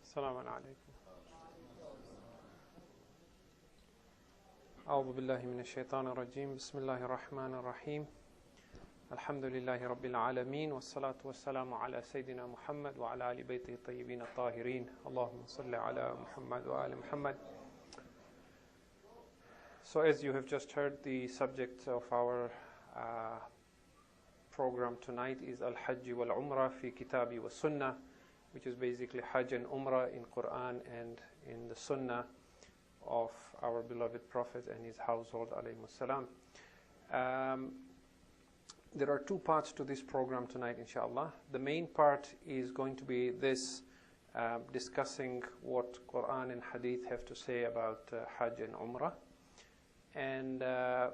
السلام عليكم. أعوذ بالله من الشيطان الرجيم. بسم الله الرحمن الرحيم. الحمد لله رب العالمين والصلاة والسلام على سيدنا محمد وعلى آل بيته الطيبين الطاهرين. اللهم صل على محمد وآل محمد. So as you have just heard, the subject of our program tonight is Al-Hajj wal-Umrah fi Kitabi wa Sunnah, which is basically Hajj and Umrah in Quran and in the Sunnah of our beloved Prophet and his household alayhi salam. There are two parts to this program tonight, inshallah. The main part is going to be this, discussing what Quran and Hadith have to say about Hajj and Umrah. And that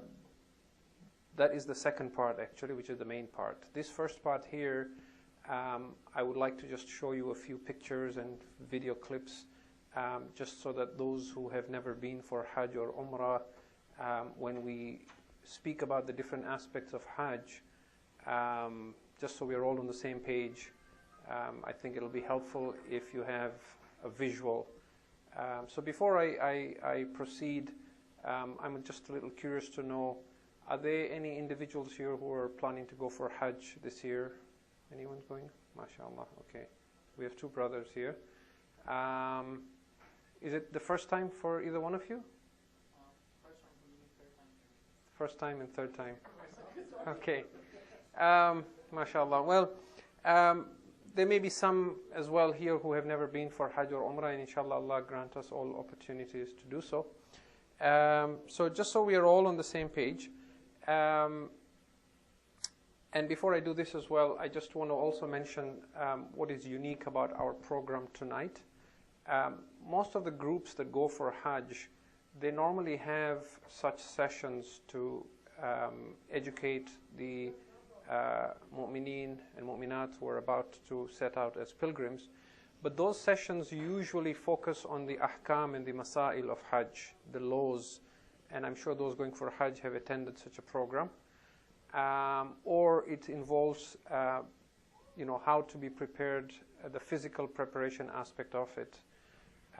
is the second part, actually, which is the main part. This first part here, I would like to just show you a few pictures and video clips, just so that those who have never been for Hajj or Umrah, when we speak about the different aspects of Hajj, just so we're all on the same page, I think it'll be helpful if you have a visual. So before I proceed, I'm just a little curious to know, are there any individuals here who are planning to go for Hajj this year? Anyone going? MashaAllah. Okay. We have two brothers here. Is it the first time for either one of you? First time and third time. Okay. MashaAllah. Well, there may be some as well here who have never been for Hajj or Umrah, and inshallah Allah grant us all opportunities to do so. So just so we are all on the same page, and before I do this as well, I just want to also mention what is unique about our program tonight. Most of the groups that go for Hajj, they normally have such sessions to educate the mu'mineen and mu'minat who are about to set out as pilgrims. But those sessions usually focus on the ahkam and the masail of Hajj, the laws, and I'm sure those going for Hajj have attended such a program. Or it involves, how to be prepared, the physical preparation aspect of it.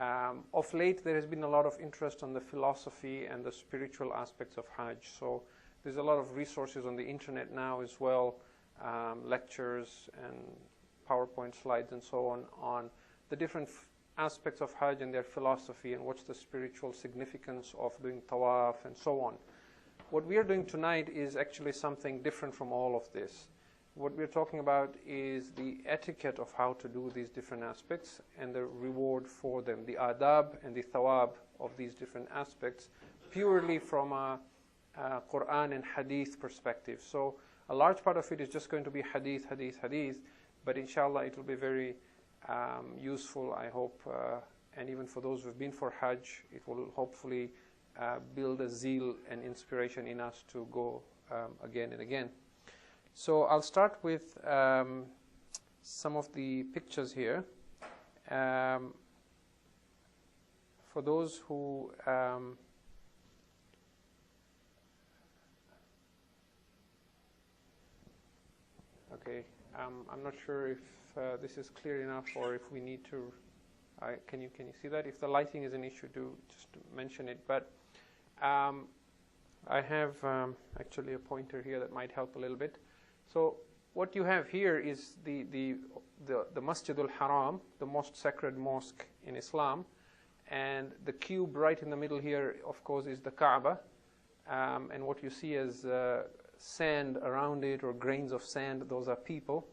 Of late, there has been a lot of interest on the philosophy and the spiritual aspects of Hajj. So there's a lot of resources on the internet now as well, lectures and PowerPoint slides and so on the different aspects of Hajj and their philosophy and what's the spiritual significance of doing tawaf and so on. What we are doing tonight is actually something different from all of this. What we're talking about is the etiquette of how to do these different aspects and the reward for them, the adab and the thawab of these different aspects, purely from a Quran and Hadith perspective. So a large part of it is just going to be Hadith, but inshallah it will be very useful, I hope, and even for those who have been for Hajj, it will hopefully build a zeal and inspiration in us to go again and again. So I'll start with some of the pictures here. For those who okay, I'm not sure if this is clear enough or if we need to. Can you see that? If the lighting is an issue, do just mention it. But I have actually a pointer here that might help a little bit. So what you have here is the Masjid al-Haram, the most sacred mosque in Islam, and the cube right in the middle here, of course, is the Kaaba, and what you see as sand around it or grains of sand, those are people,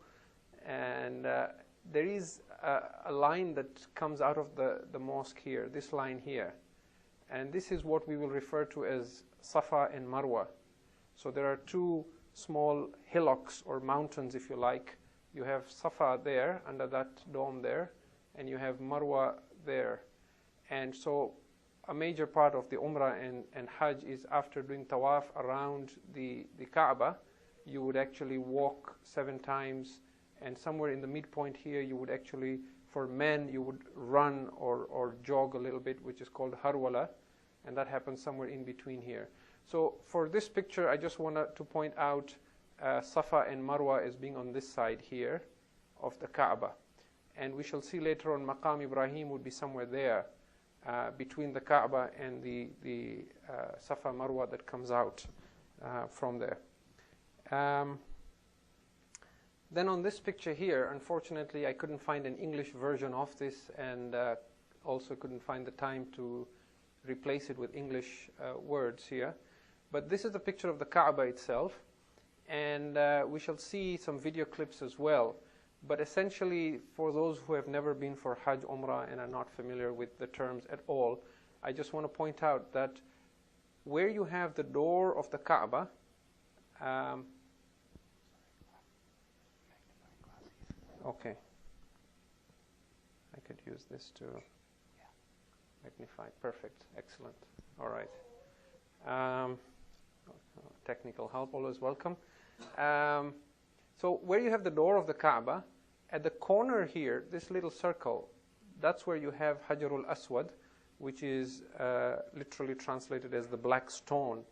and there is a line that comes out of the mosque here, this line here. And this is what we will refer to as Safa and Marwa. So there are two small hillocks or mountains, if you like. You have Safa there, under that dome there, and you have Marwa there. And so a major part of the Umrah and Hajj is after doing tawaf around the Kaaba, you would actually walk 7 times, and somewhere in the midpoint here, you would actually, for men, you would run or jog a little bit, which is called harwala, and that happens somewhere in between here. So for this picture, I just wanted to point out Safa and Marwa as being on this side here of the Kaaba. And we shall see later on Maqam Ibrahim would be somewhere there between the Kaaba and the Safa Marwa that comes out from there. Then on this picture here, unfortunately, I couldn't find an English version of this, and also couldn't find the time to replace it with English words here. But this is the picture of the Kaaba itself, and we shall see some video clips as well. But essentially, for those who have never been for Hajj, Umrah, and are not familiar with the terms at all, I just want to point out that where you have the door of the Kaaba, okay, I could use this to magnify. Perfect, excellent. All right. Technical help, always welcome. So where you have the door of the Kaaba, at the corner here, this little circle, that's where you have Hajarul Aswad, which is literally translated as the black stone.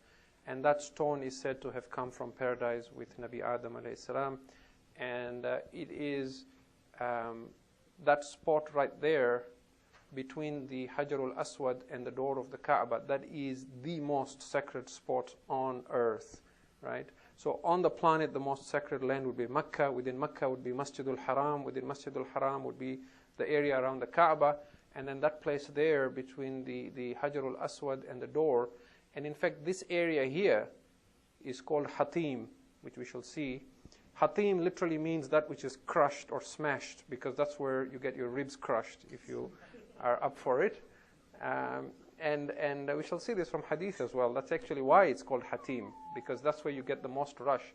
And that stone is said to have come from paradise with Nabi Adam alayhi salam. And it is that spot right there between the Hajarul Aswad and the door of the Kaaba, that is the most sacred spot on earth, right? So on the planet, the most sacred land would be Mecca. Within Mecca would be Masjidul Haram. Within Masjidul Haram would be the area around the Kaaba. And then that place there between the Hajarul Aswad and the door. And in fact, this area here is called Hatim, which we shall see. Hatim literally means that which is crushed or smashed, because that's where you get your ribs crushed if you are up for it. And we shall see this from hadith as well. That's actually why it's called Hatim, because that's where you get the most rush.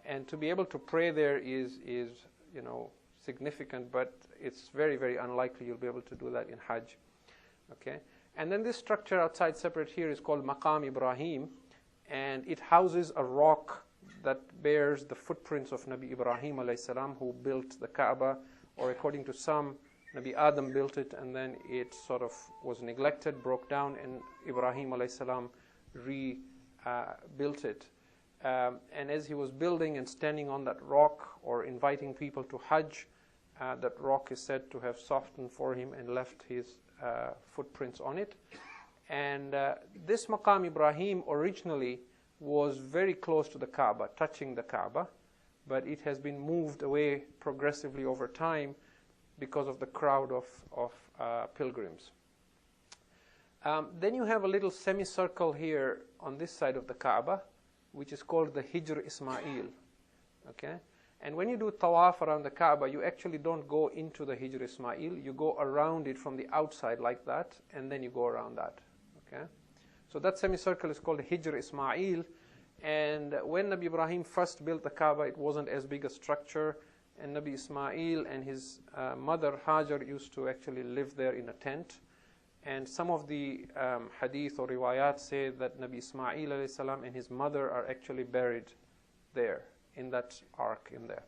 And to be able to pray there is you know, significant, but it's very, very unlikely you'll be able to do that in Hajj. Okay? And then this structure outside separate here is called Maqam Ibrahim, and it houses a rock that bears the footprints of Nabi Ibrahim alayhi salam, who built the Kaaba, or according to some, Nabi Adam built it, and then it sort of was neglected, broke down, and Ibrahim alayhi salam rebuilt it. And as he was building and standing on that rock, or inviting people to Hajj, that rock is said to have softened for him and left his footprints on it. And this Maqam Ibrahim originally was very close to the Kaaba, touching the Kaaba, but it has been moved away progressively over time because of the crowd of pilgrims. Then you have a little semicircle here on this side of the Kaaba, which is called the Hijr Ismail. Okay? And when you do tawaf around the Kaaba, you actually don't go into the Hijr Ismail, you go around it from the outside like that, and then you go around that. Okay? So that semicircle is called the Hijr Ismail, and when Nabi Ibrahim first built the Kaaba, it wasn't as big a structure, and Nabi Ismail and his mother Hajar used to actually live there in a tent. And some of the hadith or riwayat say that Nabi Ismail alayhi salam and his mother are actually buried there, in that ark in there.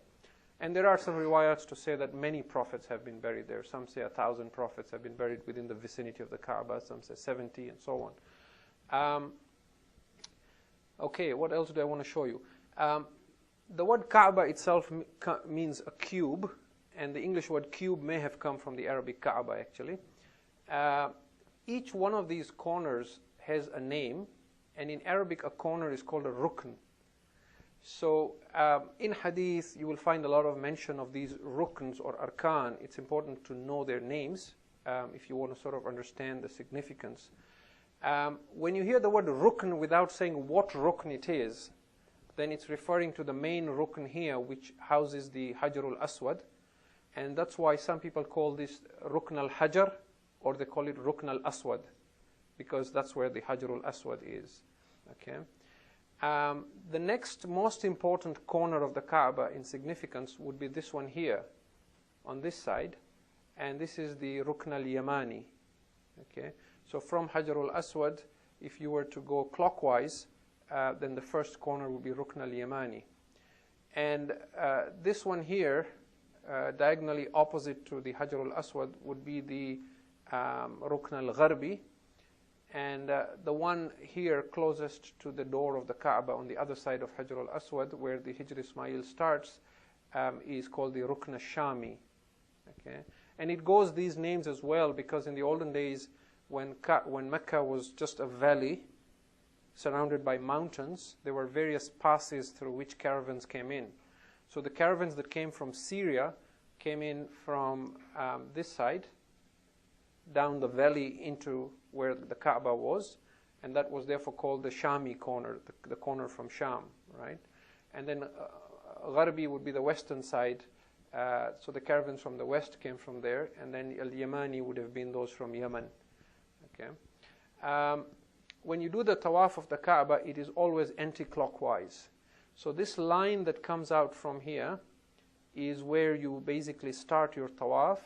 And there are some riwayats to say that many prophets have been buried there. Some say 1,000 prophets have been buried within the vicinity of the Kaaba, some say 70, and so on. Okay, what else do I want to show you? The word Kaaba itself means a cube, and the English word cube may have come from the Arabic Kaaba actually. Each one of these corners has a name, and in Arabic a corner is called a rukn. So in hadith you will find a lot of mention of these rukns or arkan. It's important to know their names if you want to sort of understand the significance. When you hear the word rukn without saying what rukn it is, then it's referring to the main rukn here, which houses the Hajarul Aswad. And that's why some people call this Rukn al-Hajar, or they call it Rukn al-Aswad, because that's where the Hajarul Aswad is. Okay. The next most important corner of the Kaaba in significance would be this one here, on this side, and this is the Rukn al-Yamani. Okay. So from Hajarul Aswad, if you were to go clockwise, then the first corner would be Rukn al-Yamani. And this one here, diagonally opposite to the Hajarul Aswad, would be the Rukn al-Gharbi. And the one here closest to the door of the Kaaba on the other side of Hajarul Aswad, where the Hijr Ismail starts, is called the Rukn al-Shami. Okay? And it goes these names as well because in the olden days when Mecca was just a valley surrounded by mountains, there were various passes through which caravans came in. So the caravans that came from Syria came in from this side, down the valley into where the Kaaba was, and that was therefore called the Shami corner, the corner from Sham, right? And then Gharbi would be the western side, so the caravans from the west came from there, and then Al-Yamani would have been those from Yemen, okay? When you do the tawaf of the Kaaba, it is always anti-clockwise. So this line that comes out from here is where you basically start your tawaf,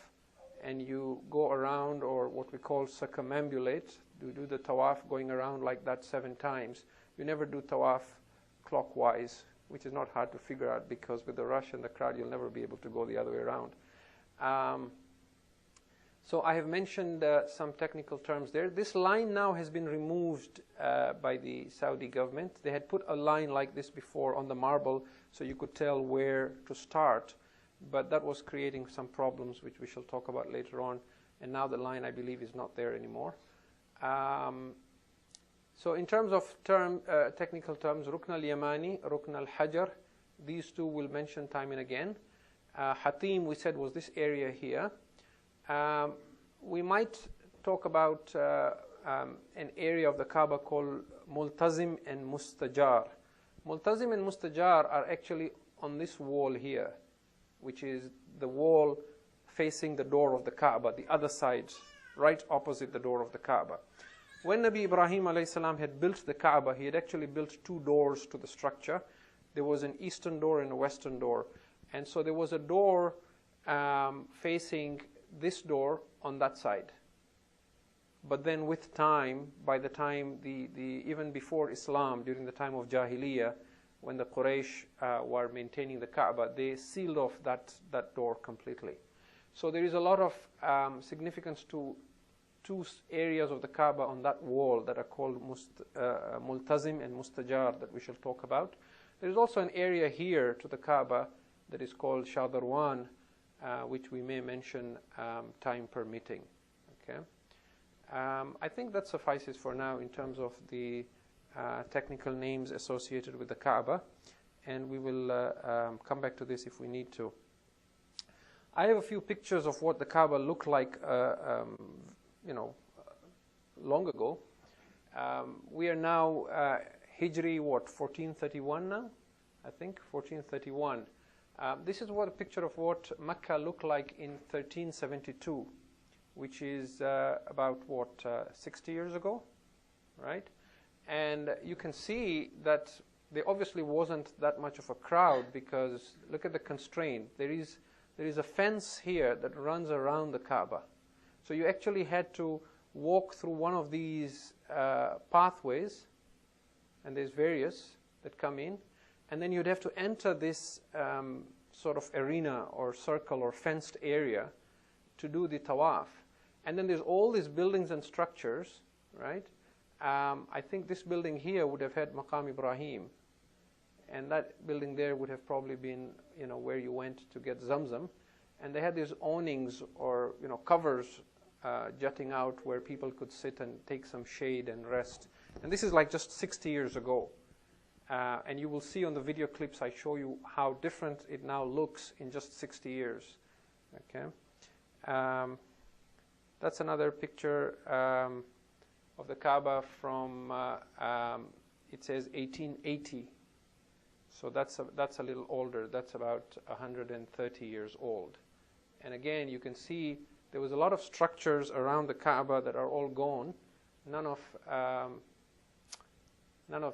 and you go around, or what we call circumambulate. You do the tawaf going around like that 7 times. You never do tawaf clockwise, which is not hard to figure out because with the rush and the crowd, you'll never be able to go the other way around. So I have mentioned some technical terms there. This line now has been removed by the Saudi government. They had put a line like this before on the marble so you could tell where to start, but that was creating some problems which we shall talk about later on, and now the line I believe is not there anymore. So in terms of technical terms, Rukn al-Yamani, Rukn al-Hajar, these two we'll mention time and again. Hatim, we said, was this area here. We might talk about an area of the Kaaba called Multazim and Mustajar. Multazim and Mustajar are actually on this wall here, which is the wall facing the door of the Kaaba, the other side, right opposite the door of the Kaaba. When Nabi Ibrahim ﷺ had built the Kaaba, he had actually built 2 doors to the structure. There was an eastern door and a western door. And so there was a door facing this door on that side. But then with time, by the time, even before Islam, during the time of Jahiliyyah, when the Quraysh were maintaining the Kaaba, they sealed off that door completely. So there is a lot of significance to 2 areas of the Kaaba on that wall that are called Multazim and Mustajar that we shall talk about. There is also an area here to the Kaaba that is called Shadarwan, which we may mention time permitting. Okay, I think that suffices for now in terms of the technical names associated with the Kaaba, and we will come back to this if we need to. I have a few pictures of what the Kaaba looked like long ago. We are now Hijri, 1431 now? I think 1431. This is what a picture of what Mecca looked like in 1372, which is about 60 years ago, right? And you can see that there obviously wasn't that much of a crowd because look at the constraint. There is a fence here that runs around the Kaaba. So you actually had to walk through one of these pathways, and there's various that come in, and then you'd have to enter this sort of arena or circle or fenced area to do the tawaf. And then there's all these buildings and structures, right? I think this building here would have had Maqam Ibrahim, and that building there would have probably been, where you went to get Zamzam. And they had these awnings or, covers jutting out where people could sit and take some shade and rest. And this is like just 60 years ago. And you will see on the video clips I show you how different it now looks in just 60 years. Okay, that's another picture of the Kaaba from, it says 1880. So that's a little older. That's about 130 years old. And again, you can see there was a lot of structures around the Kaaba that are all gone. None of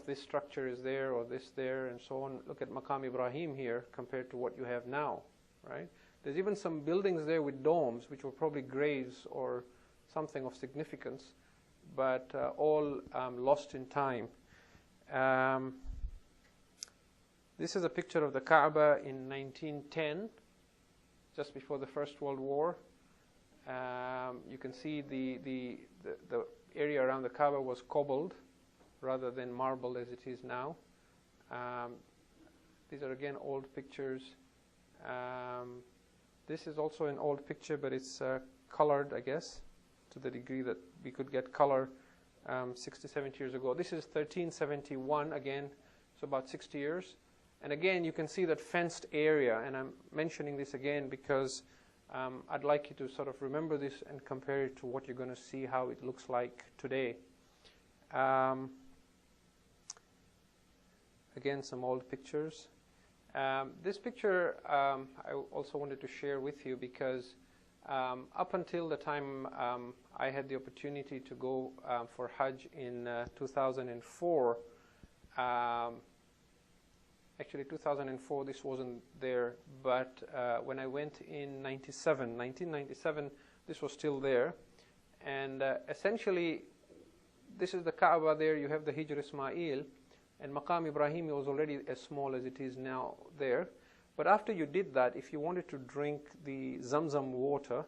this structure is there or this there and so on. Look at Maqam Ibrahim here compared to what you have now, right? There's even some buildings there with domes, which were probably graves or something of significance, but all lost in time. This is a picture of the Kaaba in 1910, just before the First World War. You can see the area around the Kaaba was cobbled rather than marble as it is now. These are again old pictures. This is also an old picture, but it's colored, I guess, to the degree that we could get color 60, 70 years ago. This is 1371, again, so about 60 years. And again, you can see that fenced area, and I'm mentioning this again because I'd like you to sort of remember this and compare it to what you're going to see, how it looks like today. Again, some old pictures. This picture I also wanted to share with you because up until the time I had the opportunity to go for Hajj in 2004, actually 2004 this wasn't there, but when I went in 1997, this was still there. And essentially, this is the Kaaba there, you have the Hijr Ismail, and Maqam Ibrahim was already as small as it is now there. But after you did that, if you wanted to drink the Zamzam water,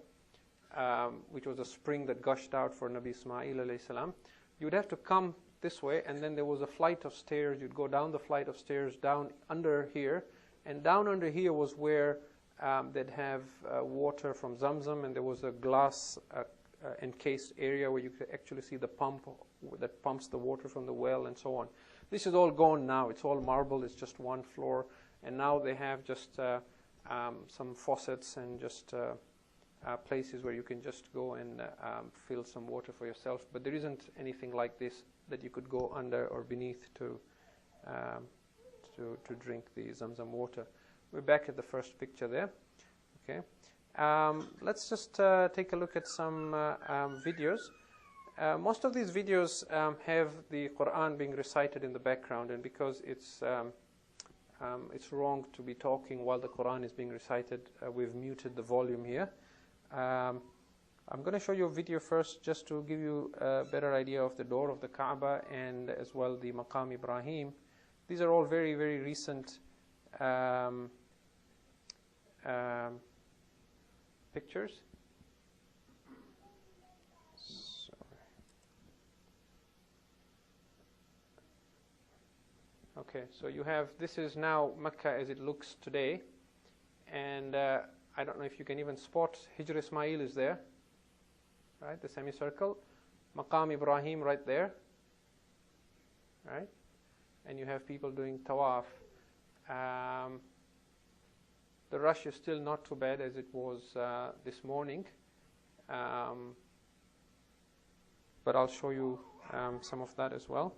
which was a spring that gushed out for Nabi Ismail alayhi salam, you would have to come this way, and then there was a flight of stairs. You'd go down the flight of stairs, down under here, and down under here was where they'd have water from Zamzam, and there was a glass encased area where you could actually see the pump that pumps the water from the well and so on. This is all gone now. It's all marble. It's just one floor. And now they have just some faucets and just places where you can just go and fill some water for yourself. But there isn't anything like this that you could go under or beneath to drink the Zamzam water. We're back at the first picture there. Okay. Let's just take a look at some videos. Most of these videos have the Quran being recited in the background, and because it's wrong to be talking while the Quran is being recited, we've muted the volume here. I'm going to show you a video first just to give you a better idea of the door of the Kaaba and as well the Maqam Ibrahim. These are all very, very recent pictures. Okay, so you have, this is now Mecca as it looks today, and I don't know if you can even spot, Hijr Ismail is there, right, the semicircle, Maqam Ibrahim right there, right, and you have people doing tawaf. The rush is still not too bad as it was this morning, but I'll show you some of that as well.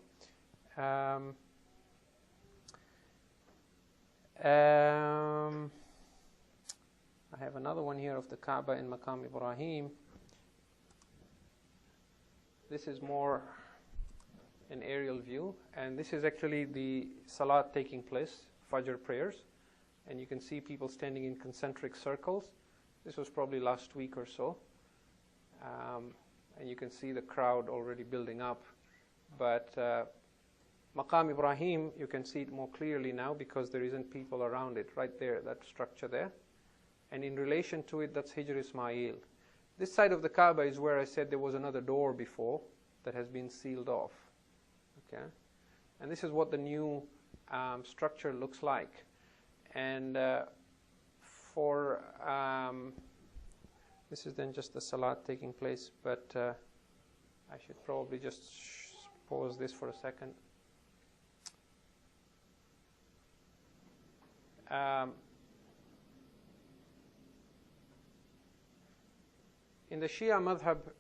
I have another one here of the Kaaba in Maqam Ibrahim. This is more an aerial view, and this is actually the Salat taking place, Fajr prayers, and you can see people standing in concentric circles. This was probably last week or so, and you can see the crowd already building up, but Maqam Ibrahim, you can see it more clearly now because there isn't people around it, right there, that structure there. And in relation to it, that's Hijr Ismail. This side of the Kaaba is where I said there was another door before that has been sealed off. Okay, and this is what the new structure looks like. And this is then just the Salat taking place, but I should probably just pause this for a second. In the Shia madhab,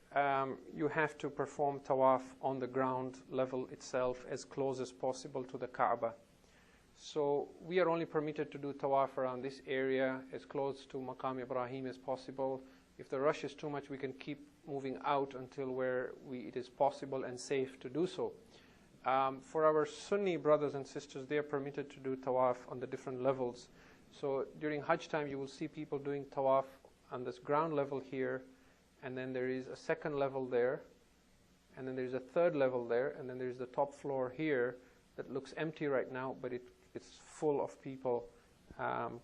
you have to perform tawaf on the ground level itself as close as possible to the Kaaba. So we are only permitted to do tawaf around this area as close to Maqam Ibrahim as possible. If the rush is too much, we can keep moving out until where it is possible and safe to do so. For our Sunni brothers and sisters, they are permitted to do tawaf on the different levels. So during Hajj time, you will see people doing tawaf on this ground level here, and then there is a second level there, and then there is a third level there, and then there is the top floor here that looks empty right now, but it's full of people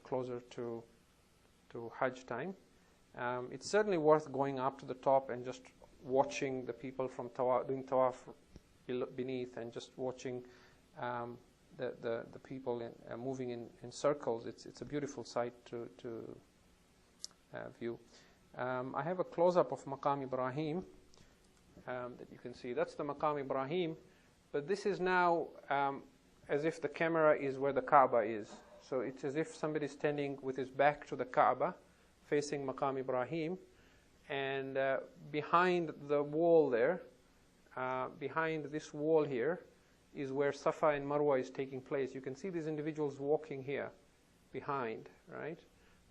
closer to Hajj time. It's certainly worth going up to the top and just watching the people from tawaf, doing tawaf beneath, and just watching the people moving in circles. It's a beautiful sight to view. I have a close-up of Maqam Ibrahim that you can see. That's the Maqam Ibrahim, but this is now as if the camera is where the Kaaba is. So it's as if somebody is standing with his back to the Kaaba, facing Maqam Ibrahim, and behind the wall there, behind this wall here, is where Safa and Marwa is taking place. You can see these individuals walking here, behind, right?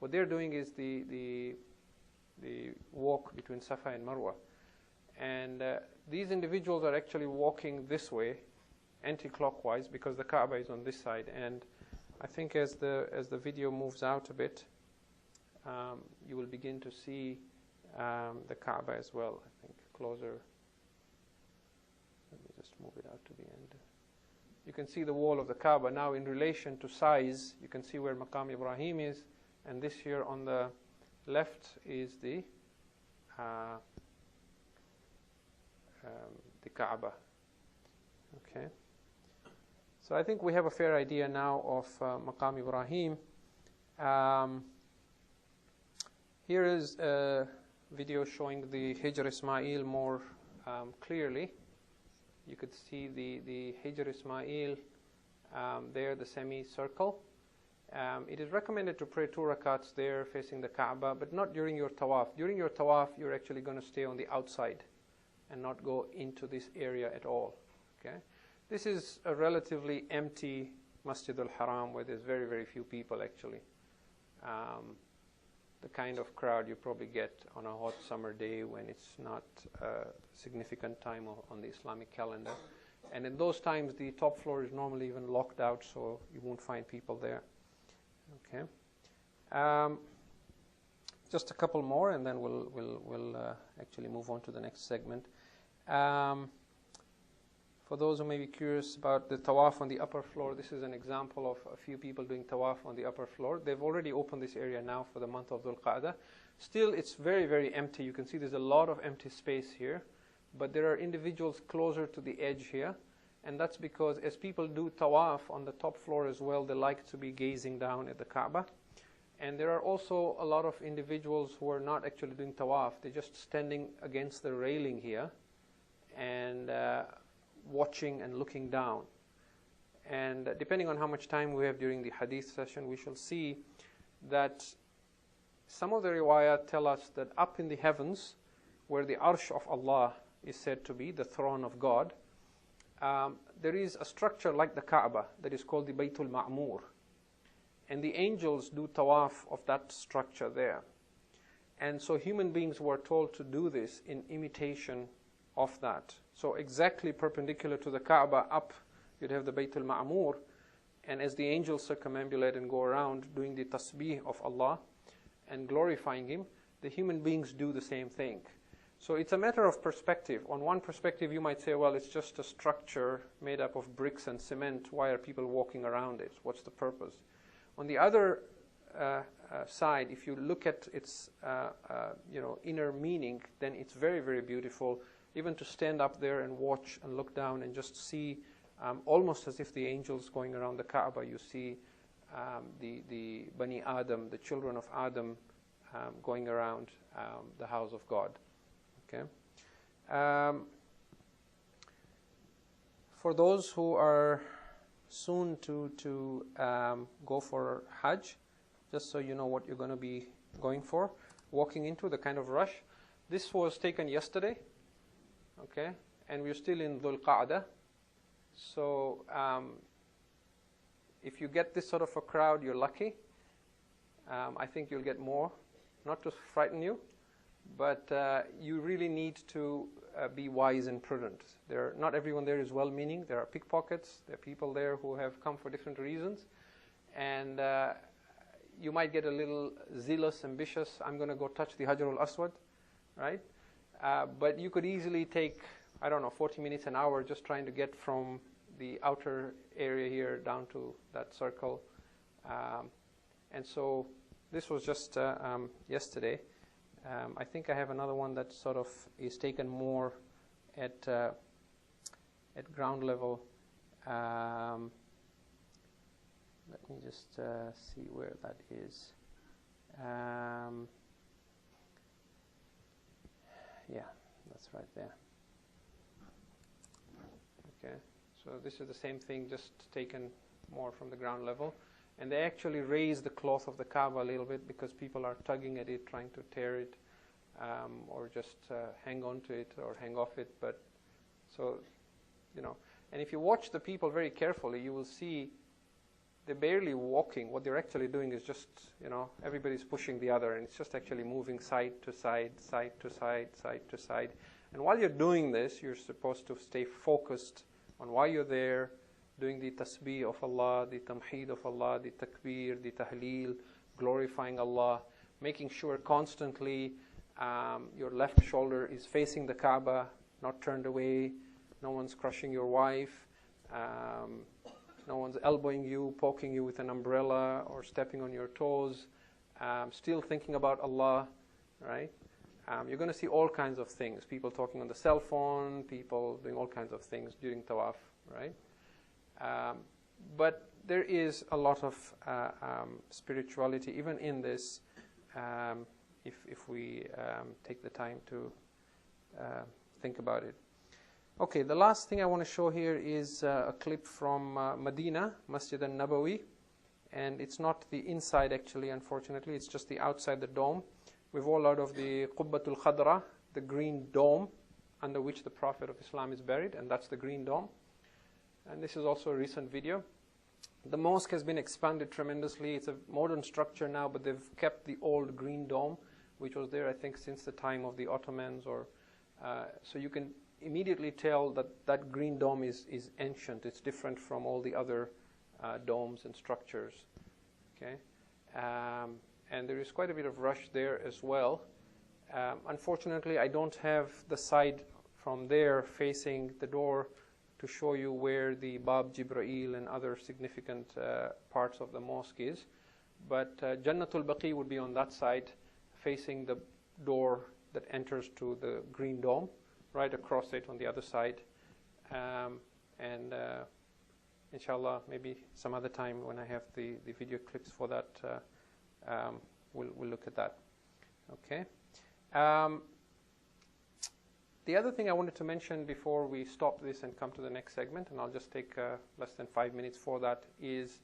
What they're doing is the walk between Safa and Marwa. And these individuals are actually walking this way, anti-clockwise, because the Kaaba is on this side. And I think as the video moves out a bit, you will begin to see the Kaaba as well. I think closer. Let me just move it out to the end. You can see the wall of the Kaaba. Now in relation to size, you can see where Maqam Ibrahim is, and this here on the left is the Kaaba. Okay. So I think we have a fair idea now of Maqam Ibrahim. Here is a video showing the Hijr Ismail more clearly. You could see the Hijr Ismail there, the semicircle. It is recommended to pray 2 rakats there facing the Kaaba, but not during your tawaf. During your tawaf, you're actually going to stay on the outside and not go into this area at all. Okay? This is a relatively empty Masjid al-Haram where there's very, very few people actually. The kind of crowd you probably get on a hot summer day when it's not a significant time on the Islamic calendar. And in those times, the top floor is normally even locked out, so you won't find people there. Okay. Just a couple more, and then we'll actually move on to the next segment. For those who may be curious about the tawaf on the upper floor, this is an example of a few people doing tawaf on the upper floor. They've already opened this area now for the month of Dhul Qa'dah. Still, it's very, very empty. You can see there's a lot of empty space here, but there are individuals closer to the edge here, and that's because as people do tawaf on the top floor as well, they like to be gazing down at the Kaaba. And there are also a lot of individuals who are not actually doing tawaf. They're just standing against the railing here and watching and looking down. And depending on how much time we have during the hadith session, we shall see that some of the riwayat tell us that up in the heavens, where the arsh of Allah is said to be, the throne of God, there is a structure like the Kaaba that is called the Baytul Ma'mur. And the angels do tawaf of that structure there. And so human beings were told to do this in imitation of that. So exactly perpendicular to the Kaaba up, you'd have the Baytul Ma'mur, and as the angels circumambulate and go around doing the tasbih of Allah and glorifying Him, the human beings do the same thing. So it's a matter of perspective. On one perspective, you might say, well, it's just a structure made up of bricks and cement. Why are people walking around it? What's the purpose? On the other side, if you look at its inner meaning, then it's very, very beautiful. Even to stand up there and watch and look down and just see, almost as if the angels going around the Kaaba, you see the Bani Adam, the children of Adam, going around the house of God. Okay. For those who are soon to go for Hajj, just so you know what you're going to be going for, walking into the kind of rush. This was taken yesterday, okay, and we're still in Dhul Qa'dah. So if you get this sort of a crowd, you're lucky. I think you'll get more, not to frighten you, but you really need to be wise and prudent. Not everyone there is well-meaning. There are pickpockets. There are people there who have come for different reasons. And you might get a little zealous, ambitious. I'm going to go touch the Hajar al-Aswad, right? But you could easily take, 40 minutes, an hour just trying to get from the outer area here down to that circle. And so this was just yesterday. I think I have another one that sort of is taken more at ground level. Let me just see where that is. Yeah, that's right there. Okay, so this is the same thing, just taken more from the ground level. And they actually raise the cloth of the Kaaba a little bit because people are tugging at it, trying to tear it, or just hang on to it or hang off it. But so, you know, and if you watch the people very carefully, you will see they're barely walking. What they're actually doing is just, you know, everybody's pushing the other, and it's just actually moving side to side, side to side, side to side. And while you're doing this, you're supposed to stay focused on why you're there, doing the tasbih of Allah, the tamheed of Allah, the takbir, the tahleel, glorifying Allah, making sure constantly your left shoulder is facing the Kaaba, not turned away, no one's crushing your wife, no one's elbowing you, poking you with an umbrella, or stepping on your toes, still thinking about Allah, right? You're going to see all kinds of things, people talking on the cell phone, people doing all kinds of things during tawaf, right? But there is a lot of spirituality even in this, if we take the time to think about it. Okay, the last thing I want to show here is a clip from Medina, Masjid al-Nabawi, and it's not the inside actually, unfortunately, it's just the outside the dome. We've all heard of the Qubbatul Khadra, the green dome under which the Prophet of Islam is buried, and that's the green dome. And this is also a recent video. The mosque has been expanded tremendously. It's a modern structure now, but they've kept the old green dome, which was there, I think, since the time of the Ottomans. So you can immediately tell that that green dome is ancient. It's different from all the other domes and structures. Okay, and there is quite a bit of rush there as well. Unfortunately, I don't have the side from there facing the door to show you where the Bab Jibreel and other significant parts of the mosque is. But Jannatul Baqi would be on that side, facing the door that enters to the green dome, right across it on the other side. Inshallah, maybe some other time when I have the video clips for that, we'll look at that. Okay. The other thing I wanted to mention before we stop this and come to the next segment, and I'll just take less than 5 minutes for that, is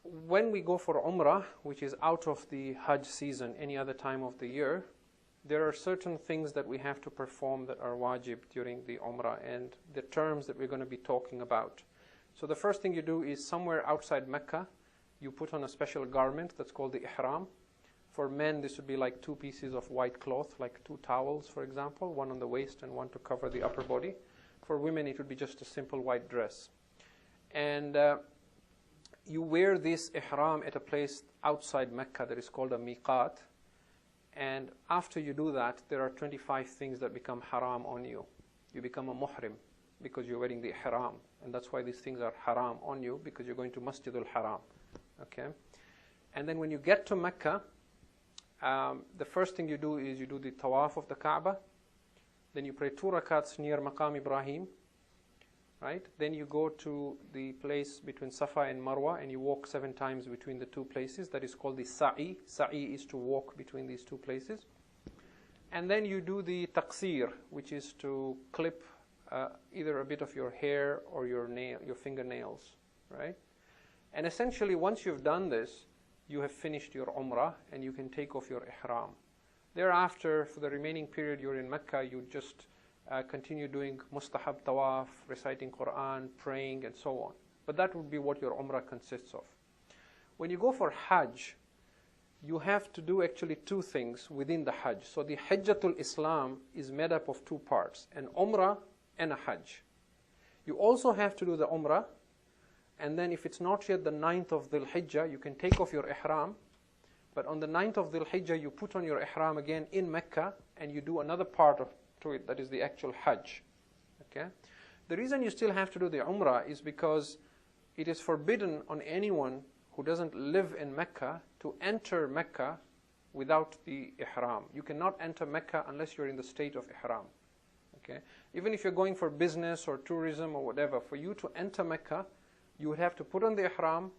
when we go for Umrah, which is out of the Hajj season, any other time of the year, there are certain things that we have to perform that are wajib during the Umrah, and the terms that we're going to be talking about. So the first thing you do is somewhere outside Mecca, you put on a special garment that's called the Ihram. For men, this would be like 2 pieces of white cloth, like 2 towels, for example, one on the waist and one to cover the upper body. For women, it would be just a simple white dress. And you wear this ihram at a place outside Mecca that is called a miqat. And after you do that, there are 25 things that become haram on you. You become a muhrim because you're wearing the ihram. And that's why these things are haram on you, because you're going to Masjid al-Haram. Okay? And then when you get to Mecca, the first thing you do is you do the tawaf of the Kaaba. Then you pray 2 rakats near Maqam Ibrahim. Right? Then you go to the place between Safa and Marwa, and you walk 7 times between the 2 places. That is called the sa'i. Sa'i is to walk between these 2 places. And then you do the taqsir, which is to clip either a bit of your hair or your fingernails. Right? And essentially, once you've done this, you have finished your Umrah and you can take off your Ihram. Thereafter, for the remaining period you're in Mecca, you just continue doing mustahab tawaf, reciting Quran, praying, and so on. But that would be what your Umrah consists of. When you go for Hajj, you have to do actually 2 things within the Hajj. So the Hajjatul Islam is made up of 2 parts, an Umrah and a Hajj. You also have to do the Umrah, and then if it's not yet the 9th of Dhul Hijjah, you can take off your Ihram. But on the 9th of Dhul Hijjah, you put on your Ihram again in Mecca, and you do another part to it, that is the actual Hajj. Okay? The reason you still have to do the Umrah is because it is forbidden on anyone who doesn't live in Mecca to enter Mecca without the Ihram. You cannot enter Mecca unless you're in the state of Ihram. Okay? Even if you're going for business or tourism or whatever, for you to enter Mecca, you would have to put on the Ihram,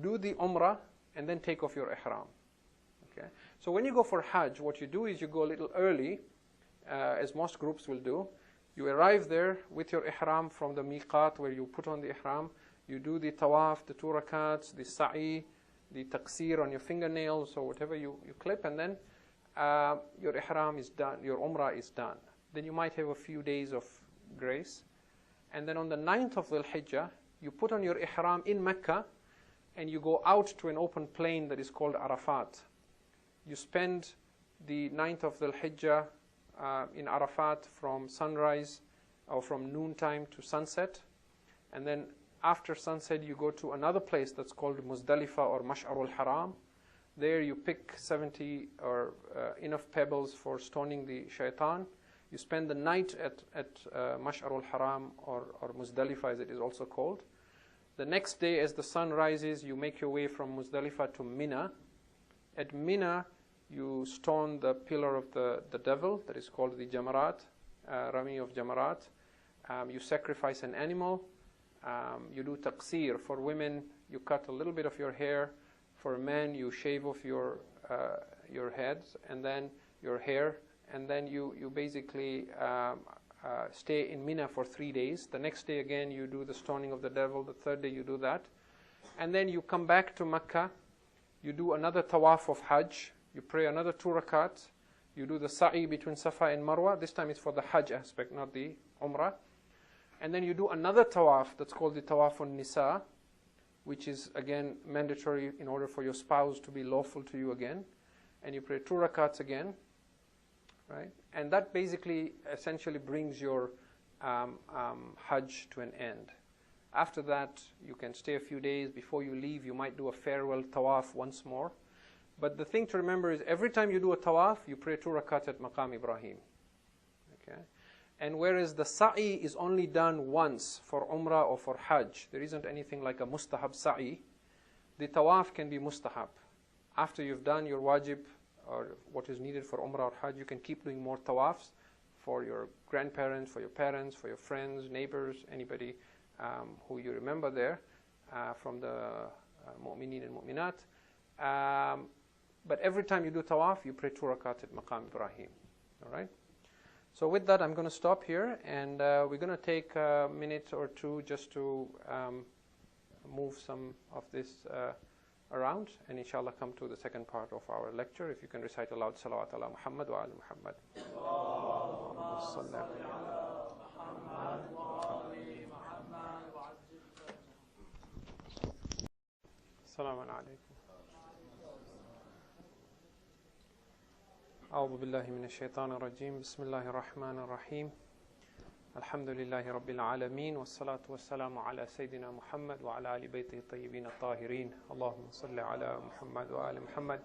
do the Umrah, and then take off your Ihram. Okay? So when you go for Hajj, what you do is you go a little early, as most groups will do. You arrive there with your ihram from the miqat where you put on the ihram. You do the tawaf, the 2 rakats, the sa'i, the taqsir on your fingernails or whatever you clip, and then your ihram is done, your umrah is done. Then you might have a few days of grace. And then on the 9th of Dhul Hijjah, you put on your ihram in Mecca and you go out to an open plain that is called Arafat. You spend the 9th of Dhul Hijjah in Arafat from sunrise or from noontime to sunset. And then after sunset, you go to another place that's called Muzdalifah or Mash'arul Haram. There you pick 70 or enough pebbles for stoning the shaitan. You spend the night at Mash'arul Haram or Muzdalifah as it is also called. The next day as the sun rises, you make your way from Muzdalifah to Mina. At Mina, you stone the pillar of the devil that is called the Jamarat, Rami of Jamarat. You sacrifice an animal. You do taqsir. For women, you cut a little bit of your hair. For men, you shave off your heads and then your hair. And then you basically stay in Mina for 3 days. The next day again you do the stoning of the devil. The third day you do that. And then you come back to Mecca. You do another tawaf of Hajj. You pray another 2 rakats. You do the sa'i between Safa and Marwa. This time it's for the Hajj aspect, not the Umrah. And then you do another tawaf that's called the Tawaf Nisa, which is again mandatory in order for your spouse to be lawful to you again. And you pray 2 rakats again. Right? And that basically essentially brings your Hajj to an end. After that, you can stay a few days. Before you leave, you might do a farewell tawaf once more. But the thing to remember is every time you do a tawaf, you pray 2 rakat at Maqam Ibrahim. Okay? And whereas the sa'i is only done once for Umrah or for Hajj, there isn't anything like a mustahab sa'i, the tawaf can be mustahab. After you've done your wajib, or what is needed for Umrah or Hajj, you can keep doing more tawafs for your grandparents, for your parents, for your friends, neighbors, anybody who you remember there from the mu'mineen and mu'minat. But every time you do tawaf, you pray 2 rakat at Maqam Ibrahim. All right? So with that, I'm going to stop here, and we're going to take a minute or two just to move some of this around, and inshallah come to the second part of our lecture. If you can recite aloud salawat ala Muhammad wa ala Muhammad. Assalamu alaikum. أعوذ بالله من الشيطان الرجيم بسم الله الرحمن الرحيم الحمد لله رب العالمين والصلاة والسلام على سيدنا محمد وعلى آل بيته الطيبين الطاهرين اللهم صل على محمد وآل محمد.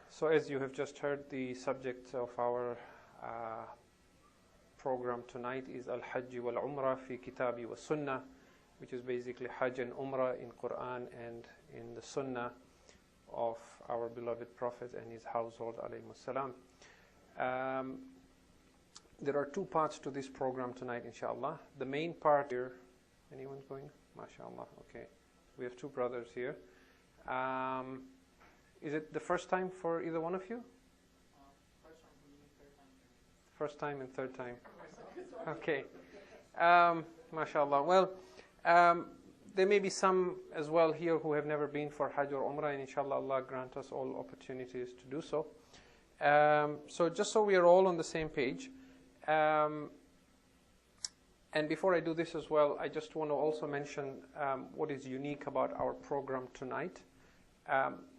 So as you have just heard, the subject of our program tonight is Al-Hajj wal-Umrah fi Kitabi wa Sunnah, which is basically Hajj and Umrah in Quran and in the Sunnah of our beloved Prophet and his household alayhi salam. There are 2 parts to this program tonight, inshallah. The main part here, anyone going? MashaAllah, okay. We have 2 brothers here. Is it the first time for either one of you? First time and third time. Okay. MashaAllah. Well, there may be some as well here who have never been for Hajj or Umrah, and inshallah Allah grant us all opportunities to do so. So just so we are all on the same page, and before I do this as well, I just want to also mention what is unique about our program tonight.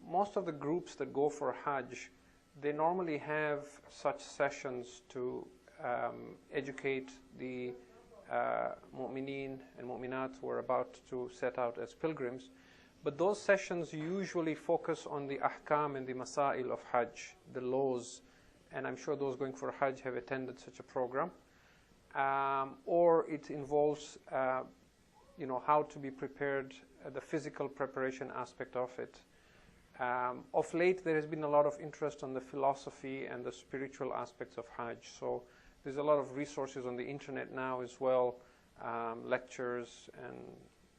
Most of the groups that go for Hajj, they normally have such sessions to educate the mu'mineen and mu'minat who are about to set out as pilgrims. But those sessions usually focus on the ahkam and the masail of Hajj, the laws, and I'm sure those going for Hajj have attended such a program. Or it involves, how to be prepared, the physical preparation aspect of it. Of late, there has been a lot of interest on the philosophy and the spiritual aspects of Hajj. So there's a lot of resources on the internet now as well, lectures and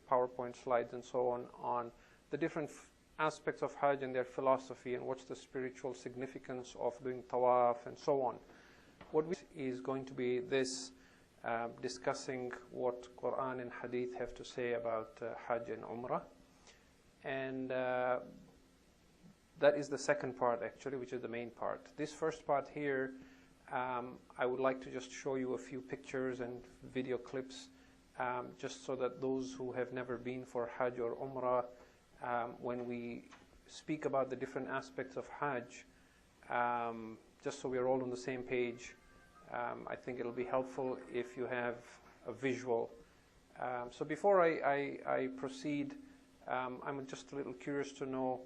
PowerPoint slides and so on the different aspects of Hajj and their philosophy and what's the spiritual significance of doing tawaf and so on. What we is going to be this discussing what Quran and Hadith have to say about Hajj and Umrah, and that is the second part actually, which is the main part. This first part here, I would like to just show you a few pictures and video clips, just so that those who have never been for Hajj or Umrah, when we speak about the different aspects of Hajj, just so we are all on the same page, I think it'll be helpful if you have a visual. So before I proceed, I'm just a little curious to know,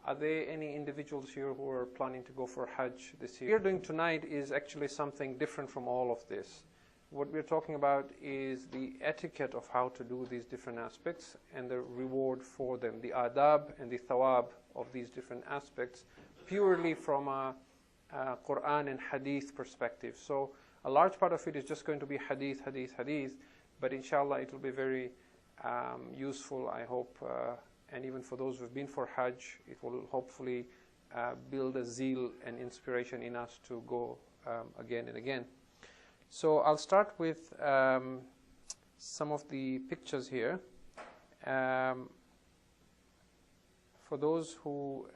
are there any individuals here who are planning to go for Hajj this year? What we're doing tonight is actually something different from all of this. What we're talking about is the etiquette of how to do these different aspects and the reward for them, the adab and the thawab of these different aspects, purely from a Quran and Hadith perspective. So a large part of it is just going to be Hadith, but inshallah it will be very useful, I hope, and even for those who have been for Hajj, it will hopefully build a zeal and inspiration in us to go again and again. So I'll start with some of the pictures here. For those who